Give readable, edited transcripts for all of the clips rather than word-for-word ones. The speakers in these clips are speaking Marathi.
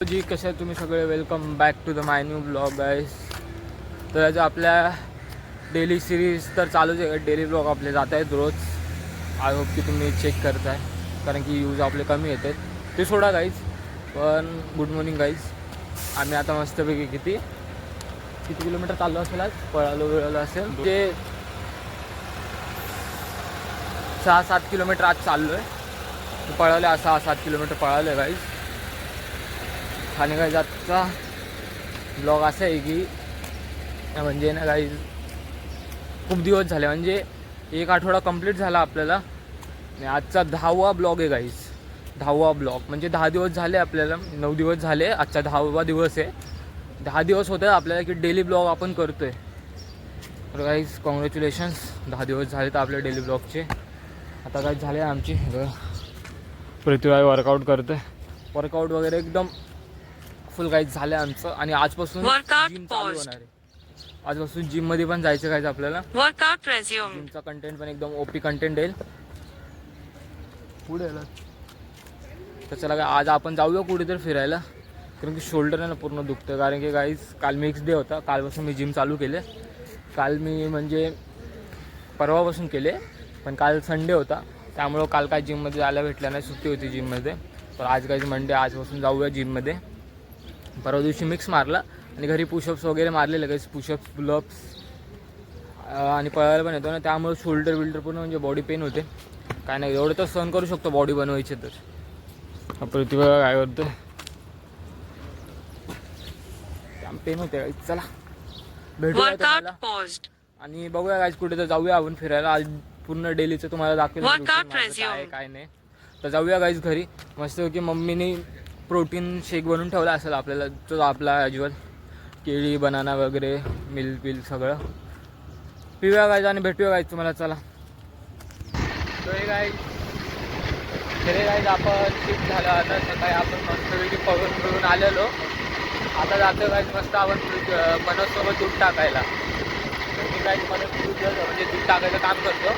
जी कसे आहे तुम्ही सगळे, welcome back to the my new blog guys. तर याचं आपल्या डेली सिरीज तर चालूच आहे. डेली ब्लॉग आपले जात आहेत रोज. आय होप की तुम्ही चेक करताय, कारण की यूज आपले कमी येतात ते सोडा गाईज. पण गुड मॉर्निंग गाईज. आम्ही आता मस्तपैकी किती किलोमीटर चाललो असेल, आज पळालो असेल ते 6-7 किलोमीटर आज चाललो आहे. पळाले 6-7 किलोमीटर पळाले गाईज. आणि गाईज आजचा ब्लॉग असा आहे की म्हणजे ना गाईज खूप दिवस झाले, म्हणजे 1 आठवडा कंप्लीट झाला आपल्याला. आणि आजचा 10वा ब्लॉग आहे गाईज. 10वा ब्लॉग म्हणजे 10 दिवस झाले आपल्याला, 9 दिवस झाले. आजचा 10वा दिवस आहे. 10 दिवस होते आपल्याला की डेली ब्लॉग आपण करतो आहे. तर गाईज कॉंग्रॅच्युलेशन्स, 10 दिवस झाले तर आपल्या डेली ब्लॉगचे. आता काय झाले आमची पृथ्वी वर्कआउट करते. वर्कआउट वगैरे एकदम फुल गाईज झालं आमचं. आणि आजपासून जिम चालू होणार आहे. आजपासून जिममध्ये पण जायचं गाईज आपल्याला. Workout resume. जिमचा कंटेंट पण एकदम ओपी कंटेंट येईल पुढे. तर चला आज आपण जाऊया कुठेतरी फिरायला, कारण की शोल्डर आहे ना पूर्ण दुखतं. कारण की गाईज काल मिक्स डे होता, कालपासून मी जिम चालू केले. काल मी म्हणजे परवापासून केले, पण काल संडे होता त्यामुळं काल काय जिममध्ये जायला भेटलं नाही, सुट्टी होती जिममध्ये. तर आज गाईज मंडे, आजपासून जाऊया जिममध्ये. परवा दिवशी मिक्स मारला आणि घरी पुशअप्स वगैरे मारलेले गाईज. पुशअप्स, पुलअप्स आणि पळायला पण येतो ना, त्यामुळे शोल्डर बिल्डर पूर्ण म्हणजे बॉडी पेन होते. काय नाही, एवढं तर सहन करू शकतो बॉडी बनवायची तर. पृथ्वी काय करतो पेन होते. चला भेटूया तुम्हाला आणि बघूया गाईज कुठे तर जाऊया आपण फिरायला. आज पूर्ण डेलीचं तुम्हाला दाखवेल काय काय नाही. तर जाऊया गाईज घरी मस्त की मम्मीने प्रोटीन शेक बनवून ठेवला असेल आपल्याला, तो आपला ॲज्युअल केळी, बनाना वगैरे, मिल्क बिल सगळं पिऊया गाईज आणि भेटूया गाईज तुम्हाला. चला तर गाईज खरे गाईज आपण शिफ्ट झालं. आता सकाळी आपण मस्तपैकी पळून आलेलो. आता जातो गाईज मस्त आपण मनोजसोबत दूध टाकायला. तर मी गाईज मनोज दूध म्हणजे दूध टाकायचं काम करतो.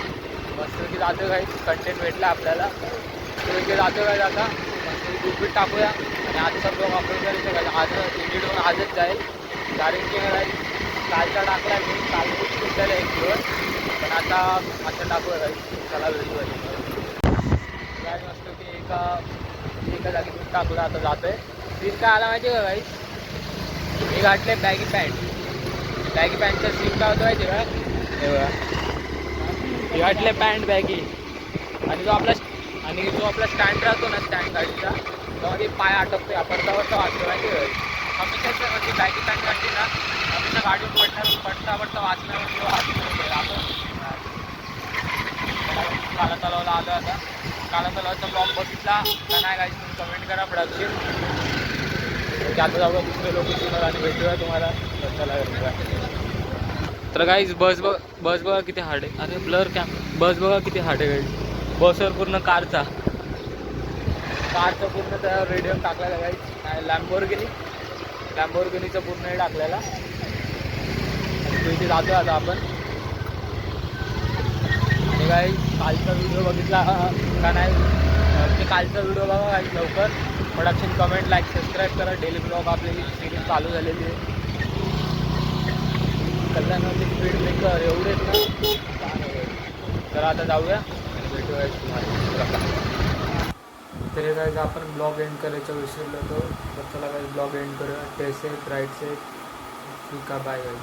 मस्तपैकी जातो गाईज, कंटेंट भेटला आपल्याला. तर इथे जातो गाईज आता मस्त दूध बीट टाकूया. आणि आजचा ब्लॉग आपण करायचं गाईज आज एडिट होऊन आजच जाईल. कारण की गाईज कालचा टाकला मी, काल खूप सुटायला 1 दिवस, पण आता टाकूया गाईज. चला भेटूया गाईज. मस्त की एका जागी दूध टाकूया. आता जातो आहे. सीन काय आला माहिती आहे का गाईज? हे घातले बॅगी पॅन्टचा सीन काय होतं माहिती आहे का? हे बघा, हे घातले पॅन्ट बॅगी. आणि जो आपला स्टँड राहतो ना, स्टँड गाडीचा, तेव्हा ते पाय अटकतो. पडता वाचतो माहिती आहे का? हमेशाच म्हणजे बॅगी पॅन्ट घातली ना, हमेशा गाडीवर पडता वाचण्यावर आपण काला तलावाला आलो. आता काला तलावाचा ब्लॉग बघितला का नाही गाईज तुम्ही कमेंट करा पडतील. आता जाऊया दुसऱ्या लोकेशनवर आणि भेटूया तुम्हाला. चला भेटूया. तर गाईज बस बघा किती हार्ड आहे. अरे ब्लर बस बघा किती हार्ड आहे गाईज. बसवर पूर्ण कारचा पूर्ण त्या रेडियम टाकलेला गाईज. लॅम्बोर्गिनीचा पूर्ण हे टाकलेला. इथे जातो आता आपण. आणि गाईज कालचा व्हिडिओ बघितला का नाही ते कालचा व्हिडिओ बघा गाईज लवकर. प्रोडक्शन, कमेंट, लाईक, सबस्क्राईब करा. डेली ब्लॉग आपली सिरीज चालू झालेली आहे. कल्याणमध्ये स्पीड ब्रेकर एवढेच ना. तर आता जाऊया आणि भेटूया तुम्हाला. तरी काय आपण ब्लॉग एंड करायचा विसरलो होतो. तर चला काय ब्लॉग एंड करूया. टेस्ट सेफ, राईट सेफ, ठीक आहे, बाय गाईज.